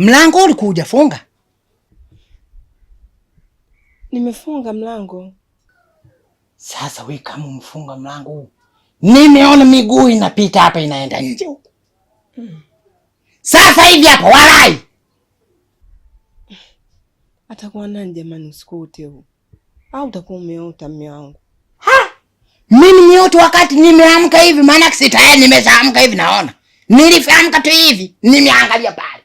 Mlango ulikuwa hujafunga? Nimefunga mlango. Sasa wewe kama umfunga mlango huu, nimeona miguu inapita hapa inaenda nje huko. Sasa hivi hapa walai. Atakuwa nani jamani usiku wote huu? Au utakuwa umeota mume wangu? Mimi niote wakati nimeamka hivi, maana sitaya nimeshaamka hivi naona. Nilifahamka tu hivi, nimeangalia pale.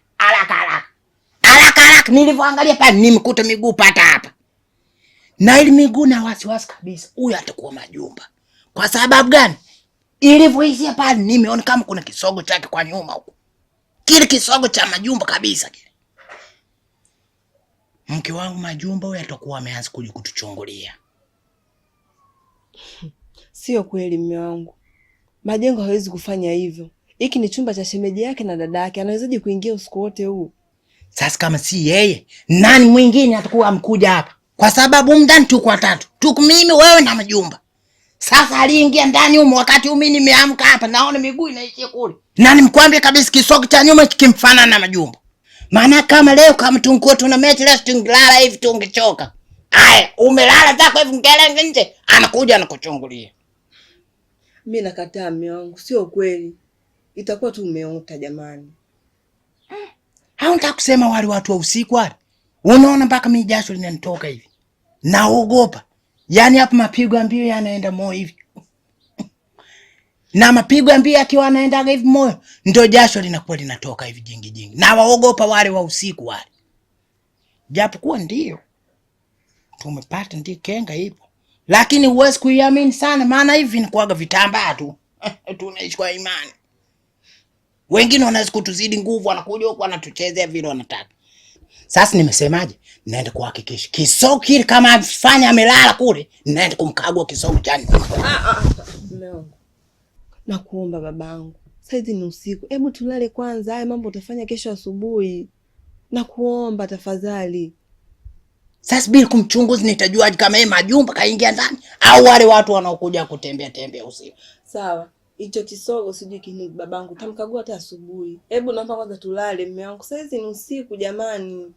Haraka nilivyoangalia pale nimekuta miguu pata hapa. Na ile miguu na wasiwasi kabisa. Huyu atakuwa Majumba. Kwa sababu gani? Ilivyoishia pale nimeona kama kuna kisogo chake kwa nyuma huko. Kile kisogo cha Majumba kabisa kile. Mke wangu Majumba huyu atakuwa ameanza kutuchungulia. Sio kweli mume wangu. Majengo hawezi kufanya hivyo. Hiki ni chumba cha shemeji yake na dada yake. Anawezaje kuingia usiku wote huu? Sasa kama si yeye, nani mwingine atakuwa amkuja hapa? Kwa sababu ndani tuko watatu. Tuko mimi, wewe na Majumba. Sasa aliingia ndani huko wakati mimi nimeamka hapa naona miguu inaishia kule. Nani mkwambie kabisa kisogo cha nyuma kikimfanana na Majumba. Maana kama leo kama tungekuwa tuna mechi leo tungelala hivi tungechoka. Haya, umelala zako hivi ngelenge nje, anakuja anakuchungulia. Mimi nakataa mume wangu, sio kweli. Itakuwa tu umeota jamani. Haunataka kusema wale watu wa usiku wale. Unaona mpaka mimi jasho linanitoka hivi. Naogopa. Yaani hapa mapigo ya mbio yanaenda moyo hivi. Na mapigo ya mbio akiwa anaenda hivi moyo, ndio jasho linakuwa linatoka hivi jingi. Na waogopa wale wa usiku wale. Japokuwa ndio tumepata ndio kenga ipo. Lakini huwezi kuiamini sana maana hivi ni kuaga vitambaa tu. Tunaishi kwa imani. Wengine wanaweza kutuzidi nguvu, wanakuja huko wanatuchezea vile wanataka. Sasa nimesemaje? Naenda kuhakikisha kisogo kile kama afanya amelala kule, naenda kumkagua kisogo chani. Nakuomba babangu. Saizi ni usiku. Hebu tulale kwanza. Haya mambo utafanya kesho asubuhi. Nakuomba tafadhali. Sasa bila kumchunguza nitajuaje kama yeye Majumba kaingia ndani au wale watu wanaokuja kutembea usiku? Sawa. Hicho kisogo sijui kini babangu. Tamkagua hata asubuhi. Hebu naomba kwanza tulale mume wangu. Saizi ni usiku jamani.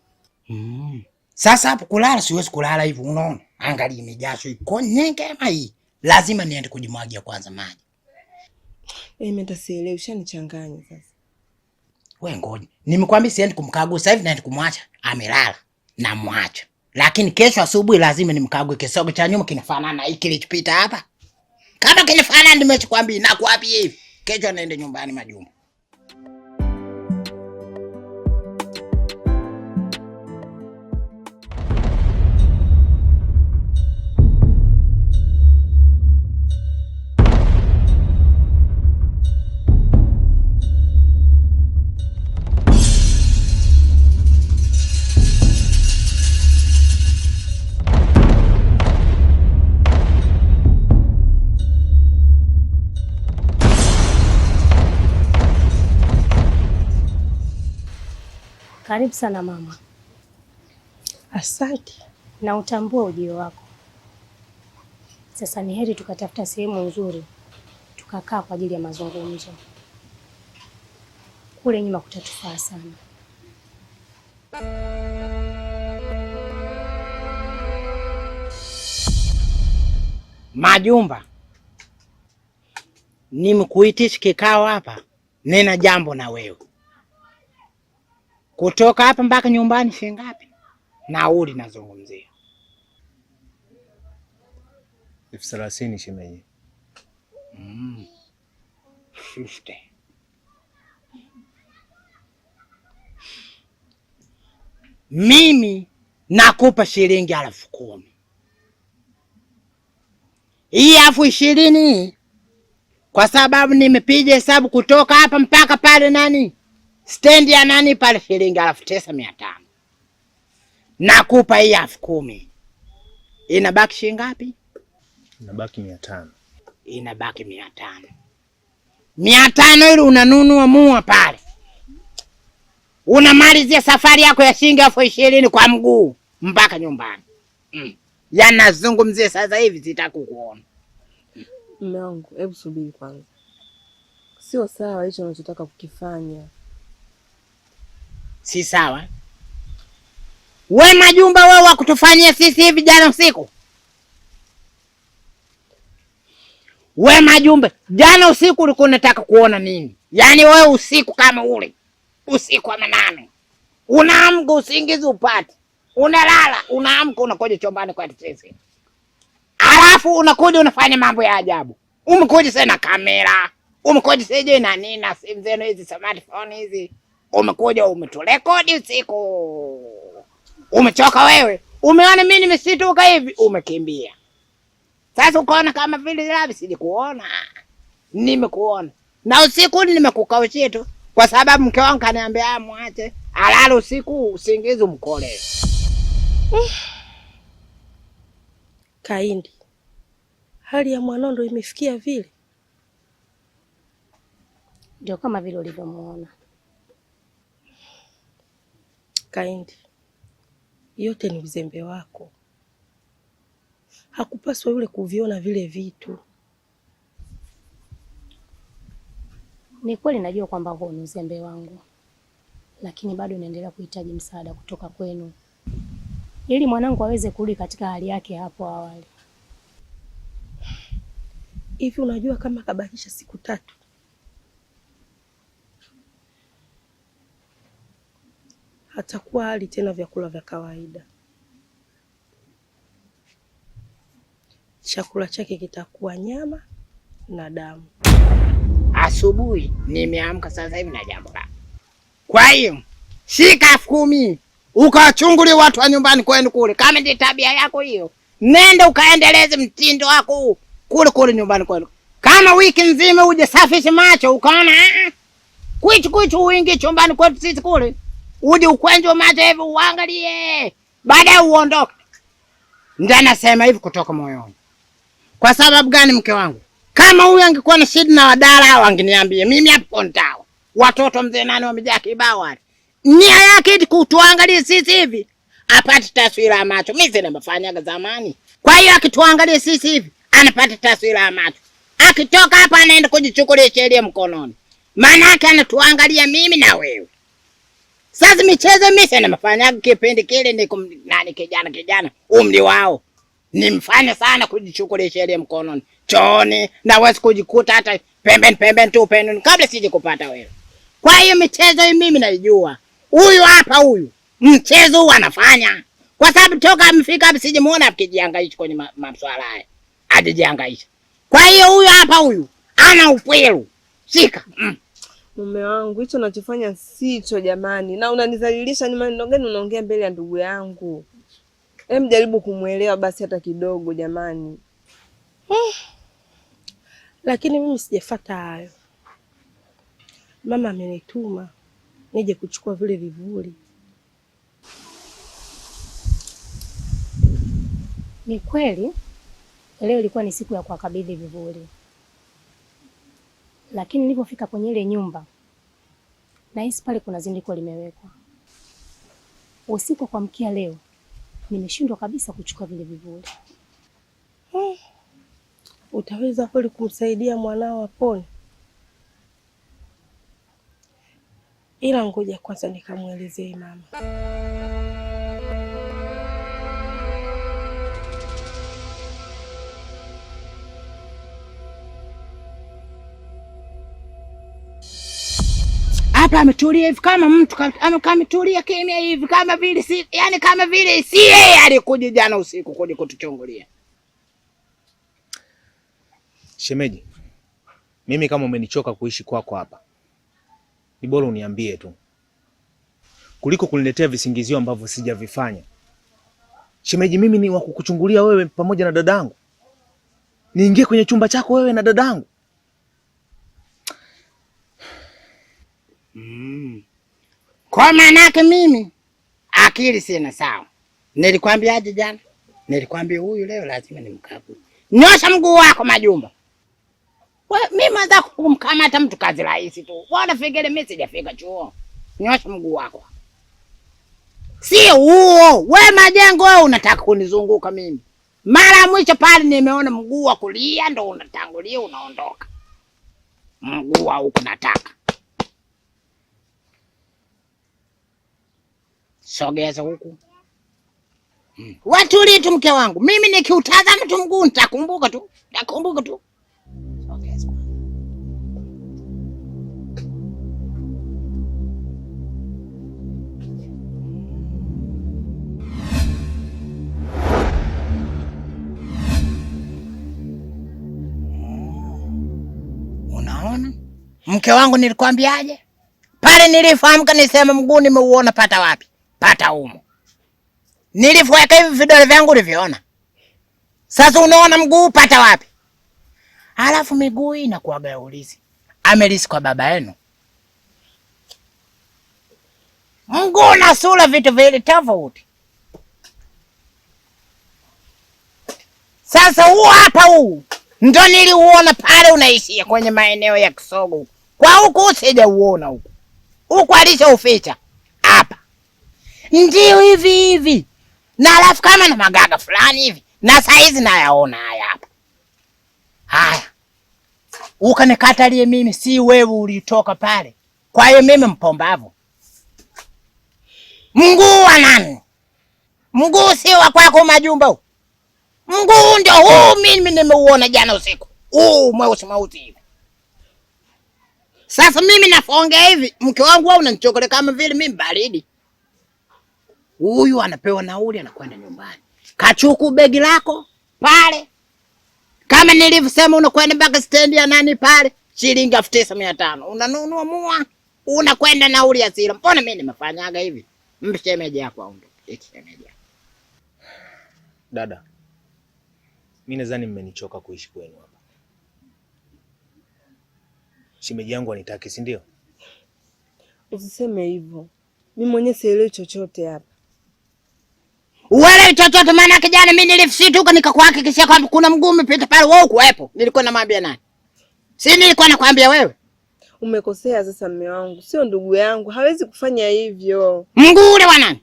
Sasa hapo kulala siwezi kulala hivi unaona. Angalia imejasho iko nyenge kama hii. Lazima niende kujimwagia kwanza maji. Mimi nitasielewa, ushanichanganya sasa. Wewe ngoja. Nimekwambia siende kumkagua sasa hivi naenda kumwacha. Amelala na mwacha. Lakini kesho asubuhi lazima nimkague kisogo cha nyuma kinafanana na hiki kilichopita hapa. Kama kinafanana nimekwambia na kuapi hivi. Kesho anaenda nyumbani Majumba. Karibu sana mama. Asante. Na utambua ujio wako. Sasa ni heri tukatafuta sehemu nzuri tukakaa kwa ajili ya mazungumzo. Kule nyuma kutatufaa sana. Majumba. Nimekuitisha kikao hapa. Nina jambo na wewe. Kutoka hapa mpaka nyumbani shilingi ngapi? Nauli nazungumzia. 30,000 shemeji. 50. Mimi nakupa shilingi 10,000. Hii 20,000 kwa sababu nimepiga hesabu kutoka hapa mpaka pale nani? Stendi ya nani pale shilingi 9,500. Nakupa hii 10,000. Inabaki shilingi ngapi? Inabaki 500. Inabaki 500. 500 ile unanunua mua pale. Unamalizia safari yako ya shilingi 20,000 kwa mguu mpaka nyumbani. Yanazungumzia sasa hivi sitakukuona. Mume wangu, hebu subiri kwanza. Sio sawa hicho unachotaka kukifanya. Si sawa? We Majumba, wewe wakutufanyia sisi hivi jana usiku? We Majumba, jana usiku ulikuwa unataka kuona nini? Yaani wewe usiku kama ule, usiku wa manane, unaamka usingizi upate, unalala, unaamka unakuja chombani kwa sisi. Alafu unakuja unafanya mambo ya ajabu. Umekuja sasa na kamera, umekuja sije na nini na simu zenu hizi smartphone hizi. Umekuja umeturekodi usiku. Umechoka wewe. Umeona mimi nimesituka hivi, umekimbia. Sasa ukaona kama vile labda sijikuona. Nimekuona. Na usiku nimekukaushia tu kwa sababu mke wangu kaniambia mwache alale usiku usingizi mkole. Kaindi, hali ya mwanao ndo imefikia vile? Ndio kama vile ulivyomuona. Kaindi, yote ni uzembe wako. Hakupaswa yule kuviona vile vitu. Ni kweli najua kwamba huo ni uzembe wangu, lakini bado naendelea kuhitaji msaada kutoka kwenu ili mwanangu aweze kurudi katika hali yake hapo awali. Hivi unajua kama kabakisha siku 3 hatakuwa hali tena vyakula vya kawaida. Chakula chake kitakuwa nyama na damu. Asubuhi nimeamka sasa hivi na jambo la. Kwa hiyo shika 10,000 ukachungulie watu wa nyumbani kwenu kule. Kama ndio tabia yako hiyo, nenda ukaendeleze mtindo wako kule nyumbani kwenu. Kama wiki nzima uje safishe macho ukaona kuichu uingie chumbani kwetu sisi kule. Uje ukwenje macho hivi uangalie. Baadaye uondoke. Ndio nasema hivi kutoka moyoni. Kwa sababu gani mke wangu? Kama huyu angekuwa na shida na wadala hao angeniambia. Mimi hapo nitao. Watoto mzee nani wamejaa kibao wale. Nia yake eti kutuangalia sisi hivi. Apate taswira ya macho. Mimi sina mafanyaga zamani. Kwa hiyo akituangalia sisi hivi, anapata taswira ya macho. Akitoka hapa anaenda kujichukulia sheria mkononi. Maana yake anatuangalia mimi na wewe. Sasa michezo mimi sina mafanyaga kipindi kile niko nani kijana umri wao. Nimfanya sana kujichukulia sheria mkononi. Chooni na wewe kujikuta hata pembeni tu pembeni kabla sije kupata wewe. Kwa hiyo michezo hii mimi naijua. Huyu hapa huyu mchezo huu anafanya. Kwa sababu toka amefika hapa sijamuona akijihangaisha kwenye masuala haya. Ajihangaisha. Kwa hiyo huyu hapa huyu ana upwelu. Shika. Mume wangu, hicho unachofanya sicho jamani. Na unanizalilisha, ni maneno gani unaongea mbele ya ndugu yangu? Jaribu kumuelewa basi hata kidogo jamani. Lakini mimi sijafuata hayo. Mama amenituma nije kuchukua vile vivuli. Ni kweli leo ilikuwa ni siku ya kuwakabidhi vivuli, lakini nilipofika kwenye ile nyumba nahisi pale kuna zindiko limewekwa. Usiku kwa mkia leo nimeshindwa kabisa kuchukua vile vivuli. Utaweza kweli kumsaidia mwanao apone? Ila ngoja kwanza nikamuelezee mama. Hapa ametulia hivi kama mtu ametulia kimya hivi kama vile si yani kama vile si yeye alikuja jana usiku kuja kutuchungulia. Shemeji, mimi kama umenichoka kuishi kwako hapa, ni bora uniambie tu kuliko kuniletea visingizio ambavyo sijavifanya. Shemeji, mimi ni wa kukuchungulia wewe pamoja na dadangu. Niingie kwenye chumba chako wewe na dadangu. Kwa maana yake mimi akili sina sawa. Nilikwambiaje jana? Nilikwambia huyu leo lazima nimkague. Nyosha mguu wako Majumba. Wewe mimi nataka kumkamata mtu kazi rahisi tu. Bwana fikiri mimi sijafika chuo. Nyosha mguu wako. Sio huo. Wewe Majengo wewe unataka kunizunguka mimi. Mara mwisho pale nimeona mguu wa kulia ndo unatangulia unaondoka. Mguu wa huko nataka. Sogeza huku. Watulie tu mke wangu. Mimi nikiutazama tu mguu nitakumbuka tu. Nitakumbuka tu. Sogeza. Unaona? Mke wangu nilikwambiaje? Pale nilifahamka nisema mguu nimeuona pata wapi? Pata humo. Nilifweka hivi vidole vyangu uliviona. Sasa unaona mguu pata wapi? Alafu miguu inakuwaga ya ulizi. Amelisi kwa baba yenu. Mguu na sura vitu vile tofauti. Sasa huu hapa huu ndo niliuona pale unaishia kwenye maeneo ya Kisogo. Kwa huku usije uona huku. Huku alishauficha. Hapa. Ndio hivi. Na alafu kama na magaga fulani hivi. Na saizi nayaona haya hapa. Haya. Ukanikatalie mimi, si wewe ulitoka pale. Kwa hiyo mimi mpombavu. Mguu wa nani? Mguu si wa kwako Majumba huu. Mguu ndio huu mimi nimeuona jana usiku. Mweusi hivi. Sasa mimi nafonga hivi, mke wangu wewe unanichokole kama vile mimi baridi. Huyu anapewa nauli anakwenda nyumbani. Kachuku begi lako pale. Kama nilivyosema unakwenda mpaka stendi ya nani pale, shilingi 9500. Unanunua mua, unakwenda nauli ya zile. Mbona mimi nimefanyaga hivi? Mshemeje yako aundo. Shemeje. Dada. Mimi nadhani mmenichoka kuishi kwenu hapa. Shemeji yangu anitaki, si ndio? Usiseme hivyo. Mimi mwenyewe sielewi chochote hapa. Wale chochote maana kijana mimi nilifsituka nikakuhakikishia kwamba kuna mguu umepita pale wewe kuwepo. Nilikuwa namwambia nani? Si nilikuwa nakwambia wewe. Umekosea sasa mume wangu. Sio ndugu yangu. Hawezi kufanya hivyo. Mguu ule wa nani?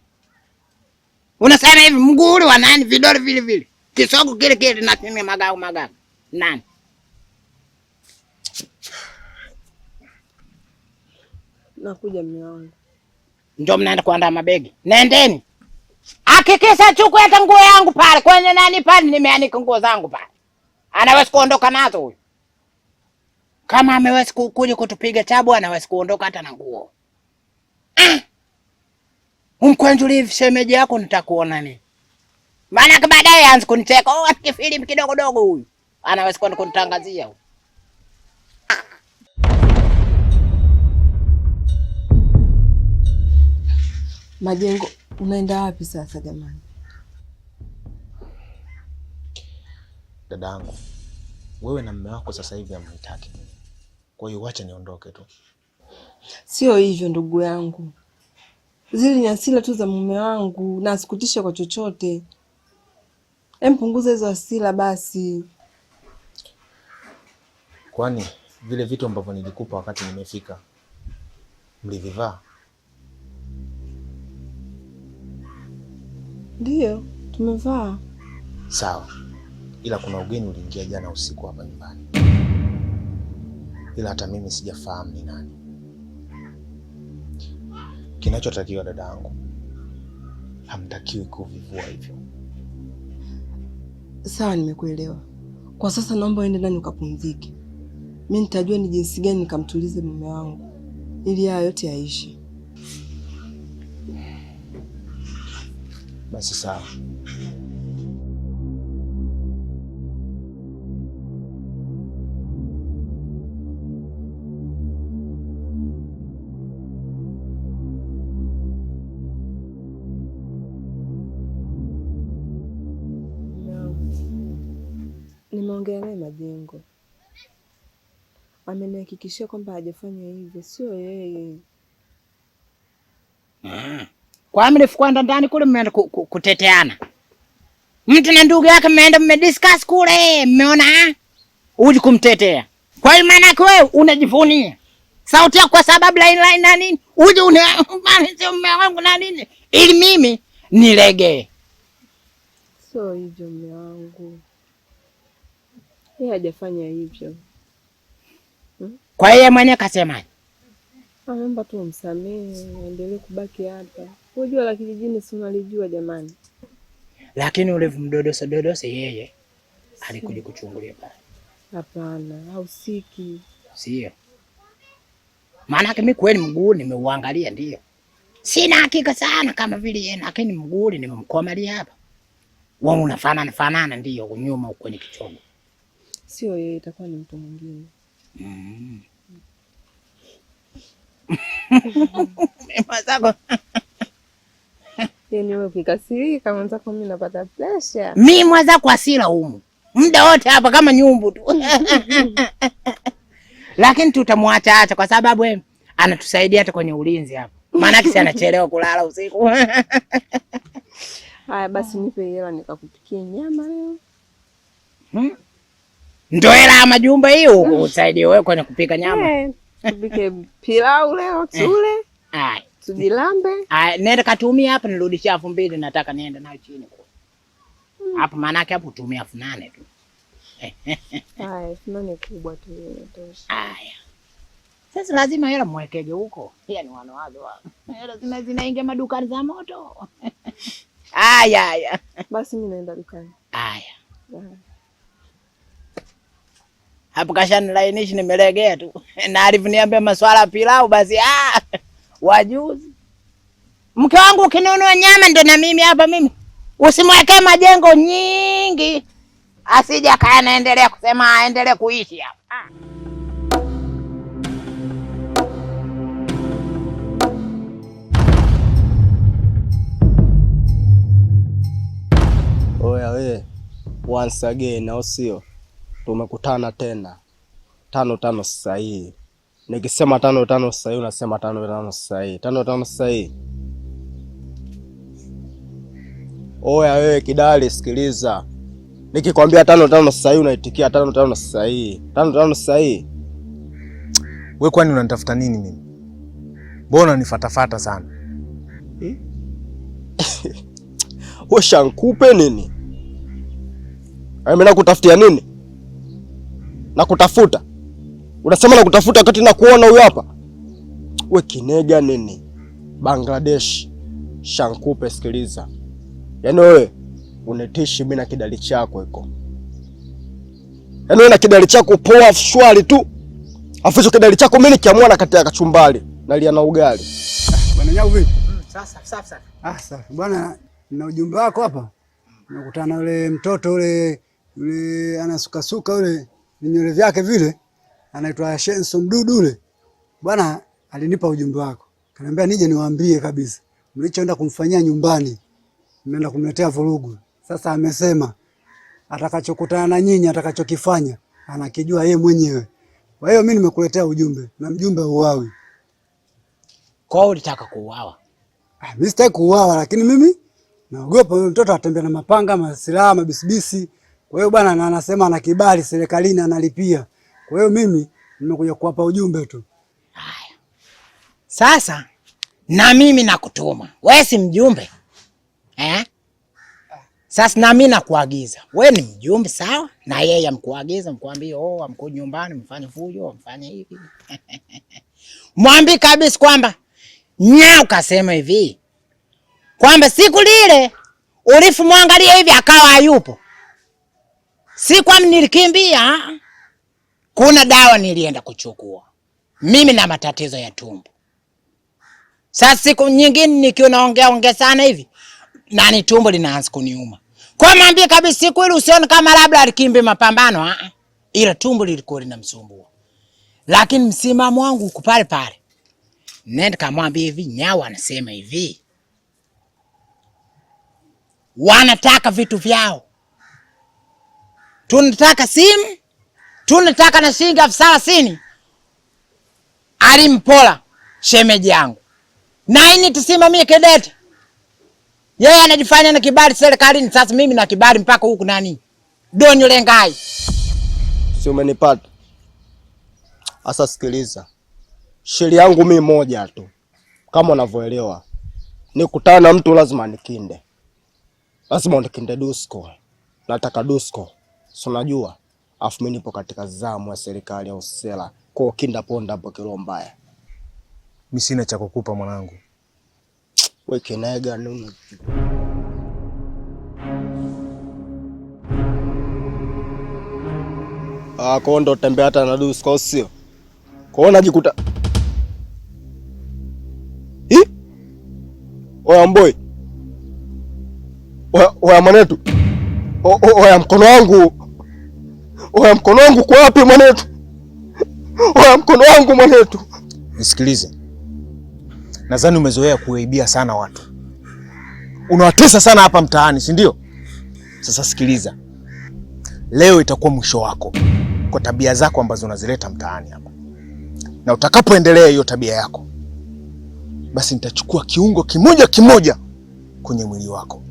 Unasema hivi mguu ule wa nani? Vidole vile. Kisogo kile na mimi magao. Nani? Nakuja mume wangu. Ndio mnaenda kuandaa mabegi. Nendeni. Hakikisha chukua hata nguo yangu pale. Kwenye nani pale nimeanika nguo zangu pale. Anaweza kuondoka nazo huyu. Kama ameweza kuja kutupiga chabu anaweza kuondoka hata na nguo. Umkwenjulivi shemeji yako nitakuona nini? Maana baadaye aanze kunicheka, akifilimu kidogo huyu. Anaweza kwenda kunitangazia huyu. Majengo, unaenda wapi sasa jamani? Dadangu, wewe na mume wako sasa hivi hamnitaki. Kwa hiyo wacha niondoke tu. Sio hivyo ndugu yangu. Zile ni hasira tu za mume wangu na asikutishe kwa chochote. Punguza hizo hasira basi. Kwani vile vitu ambavyo nilikupa wakati nimefika mlivivaa? Ndio, tumevaa. Sawa. Ila kuna ugeni uliingia jana usiku hapa nyumbani. Ila hata mimi sijafahamu ni nani. Kinachotakiwa dadangu, hamtakiwi kuvivua hivyo. Sawa, nimekuelewa. Kwa sasa naomba uende ndani ukapumzike. Mimi nitajua ni jinsi gani nikamtulize mume wangu ili haya yote yaishi. Basi sawa. Nimeongea naye Majengo. Amenihakikishia kwamba hajafanya hivyo, sio yeye. Kwa mlifukwenda ndani kule mmeenda kuteteana. Mtu na ndugu yake mmeenda mmediscuss kule, mmeona uje kumtetea. Kwa hiyo maana yake wewe unajivunia sauti yako kwa sababu line na nini? Uje mume wangu na nini? Ili mimi nilegee. Sio hivyo mume wangu. Yeye hajafanya hivyo. Kwa hiyo mwenyewe kasemaje? Naomba tu umsamehe, endelee kubaki hapa. Unajua la kijijini si unalijua jamani. Lakini ule mdodose yeye alikuja kuchungulia pale. Hapana, hausiki. Sio. Maana mimi kweli mguu nimeuangalia ndio. Sina hakika sana kama vile yeye, lakini mguu nimemkomalia hapa. Wao unafanana ndio nyuma huko kwenye kichogo. Sio yeye, itakuwa ni mtu mwingine. Mazako. Yaani wewe ukikasirika mwenzako mimi napata pressure. Mimi mwenzako hasira humu. Muda wote hapa kama nyumbu tu. Lakini tutamwacha kwa sababu yeye anatusaidia hata kwenye ulinzi hapa. Maana kisi anachelewa kulala usiku. Haya basi nipe hela nikakupikia nyama leo. Ndio hela ya majumba hiyo usaidie wewe kwenye kupika nyama. Tupike pilau leo tule. Haya. Tujilambe. Haya, nenda katumia hapa nirudishie 2000 nataka niende nayo chini kwa. Hapo maana yake hapo tumia 8,000 tu. Haya, 8,000 kubwa tu inatosha. Haya. Sasa lazima hela mwekege huko. Yaani wanawake wa. Hela zinaingia madukani za moto. Haya. Basi mimi naenda dukani. Haya. Hapo kashani lainishi nimelegea tu. Na alivuniambia maswala pilau basi wajuzi. Mke wangu ukinunua nyama ndo na mimi hapa mimi. Usimwekee majengo nyingi. Asije akaendelea kusema aendelee kuishi hapa. Oya we, once again au sio? Tumekutana tena. 5-5 sasa hii. Nikisema 5-5 sasa hii unasema 5-5 sasa hii. 5-5 sasa hii. Oya wewe kidali sikiliza. Nikikwambia 5-5 sasa hii unaitikia 5-5 sasa hii. 5-5 sasa hii. Wewe kwani unanitafuta nini mimi? Mbona unifatafata sana? Wewe shankupe nini? Mimi nakutafutia nini? Nakutafuta. Unasema nakutafuta wakati nakuona huyu hapa. Wewe kinega nini? Bangladesh. Shankupe sikiliza. Yaani wewe unetishi mimi na kidali chako iko. Yaani wewe na kidali chako poa shwari tu. Aficho kidali chako mimi nikiamua na kati ya kachumbali nalia na ugali. Bwana Nyau vipi? Sasa. Safi. Bwana na ujumbe wako hapa. Nimekutana yule mtoto yule anasukasuka yule nywele vyake vile. Anaitwa Shenso Mdudu yule. Bwana alinipa ujumbe wako. Kaniambia nije niwaambie kabisa. Mlichoenda kumfanyia nyumbani. Nimeenda kumletea vurugu. Sasa amesema atakachokutana na nyinyi atakachokifanya anakijua yeye mwenyewe. Kwa hiyo mimi nimekuletea ujumbe na mjumbe uawi. Kwa hiyo ulitaka kuuawa? Mimi sitaki kuuawa lakini mimi naogopa yule mtoto atembea na mapanga, masilaha, mabisibisi. Kwa hiyo bwana anasema ana kibali serikalini analipia. Kwa hiyo mimi nimekuja kuwapa ujumbe tu. Haya. Sasa na mimi nakutuma. Wewe si mjumbe? Sasa na mimi nakuagiza. Wewe ni mjumbe sawa? Na yeye amkuagiza mkwambie amko nyumbani mfanye fujo, mfanye hivi. Mwambie kabisa kwamba Nyau kasema hivi. Kwamba siku lile ulifumwangalia hivi akawa hayupo. Si kwa nilikimbia. Kuna dawa nilienda kuchukua. Mimi na matatizo ya tumbo. Sasa siku nyingine nikiona ongea sana hivi nani tumbo linaanza kuniuma. Kwa mwambie kabisa siku ile usione kama labda alikimbia mapambano ila tumbo lilikuwa linamsumbua. Lakini msimamo wangu uko pale pale. Nenda kamwambie hivi Nyau anasema hivi. Wanataka vitu vyao. Tunataka simu, tunataka na shilingi 30,000. Alimpola shemeji yangu. Na ini tusimamie kidete. Yeye anajifanya na kibali serikalini, sasa mimi na kibali mpaka huku nani? Donyo Lengai. Si umenipata? Asa sikiliza. Sheria yangu mimi moja tu. Kama unavyoelewa. Nikutana na mtu lazima nikinde. Lazima unikinde Dusko. Nataka Dusko. Si unajua? Afu mimi nipo katika zamu ya serikali ya usela. Kwa kinda ponda hapo kilo mbaya. Mimi sina cha kukupa mwanangu. We Kinega nini? Kwa ndo tembea hata na dusu kwa sio. Kwa unajikuta. Oya mboi. Oya mwanetu. Oya mkono wangu. Oya mkono wangu kwa wapi mwanetu? Oya mkono wangu mwanetu. Nisikilize. Nadhani umezoea kuwaibia sana watu. Unawatesa sana hapa mtaani, si ndio? Sasa sikiliza. Leo itakuwa mwisho wako kwa tabia zako ambazo unazileta mtaani hapa. Na utakapoendelea hiyo tabia yako, basi nitachukua kiungo kimoja kimoja kwenye mwili wako.